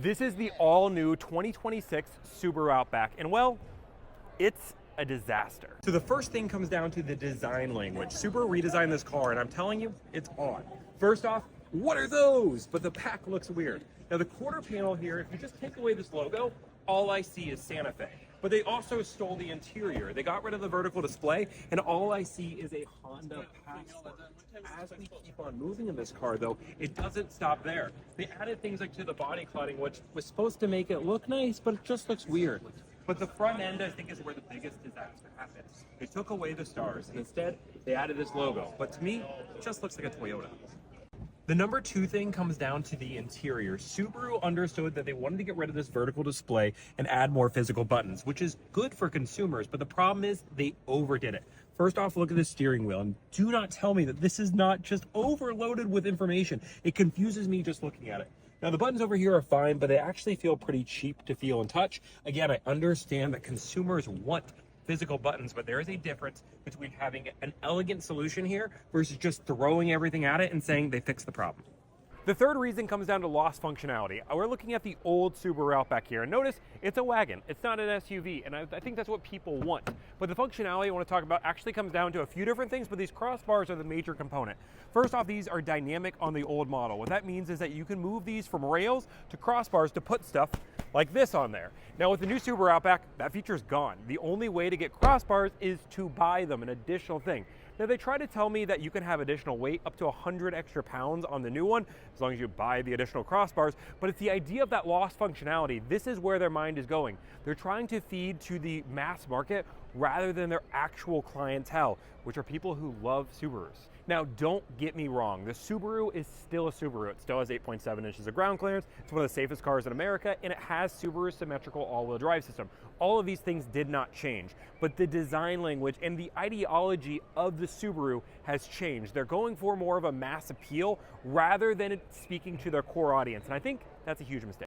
This is the all-new 2026 Subaru Outback, and well, it's a disaster. So the first thing comes down to the design language. Subaru redesigned this car, and I'm telling you, it's on. First off, what are those? But the back looks weird. Now the quarter panel here, if you just take away this logo, all I see is Santa Fe. But they also stole the interior. They got rid of the vertical display, and all I see is a Honda Passport. As we keep on moving in this car, though, it doesn't stop there. They added things like to the body cladding, which was supposed to make it look nice, but it just looks weird. But the front end, I think, is where the biggest disaster happened. They took away the stars, and instead, they added this logo. But to me, it just looks like a Toyota. The number two thing comes down to the interior. Subaru understood that they wanted to get rid of this vertical display and add more physical buttons, which is good for consumers, but the problem is they overdid it. First off, look at the steering wheel, and do not tell me that this is not just overloaded with information. It confuses me just looking at it. Now the buttons over here are fine, but they actually feel pretty cheap to feel and touch. Again, I understand that consumers want physical buttons, but there is a difference between having an elegant solution here versus just throwing everything at it and saying they fixed the problem. The third reason comes down to lost functionality. We're looking at the old Subaru Outback here, and notice it's a wagon. It's not an SUV, and I think that's what people want. But the functionality I want to talk about actually comes down to a few different things, but these crossbars are the major component. First off, these are dynamic on the old model. What that means is that you can move these from rails to crossbars to put stuff like this on there. Now with the new Subaru Outback, that feature's gone. The only way to get crossbars is to buy them, an additional thing. Now they try to tell me that you can have additional weight, up to 100 extra pounds on the new one, as long as you buy the additional crossbars, but it's the idea of that lost functionality. This is where their mind is going. They're trying to feed to the mass market rather than their actual clientele, which are people who love Subarus. Now, don't get me wrong, the Subaru is still a Subaru. It still has 8.7 inches of ground clearance. It's one of the safest cars in America, and it has Subaru's symmetrical all-wheel drive system. All of these things did not change, but the design language and the ideology of the Subaru has changed. They're going for more of a mass appeal rather than it speaking to their core audience, and I think that's a huge mistake.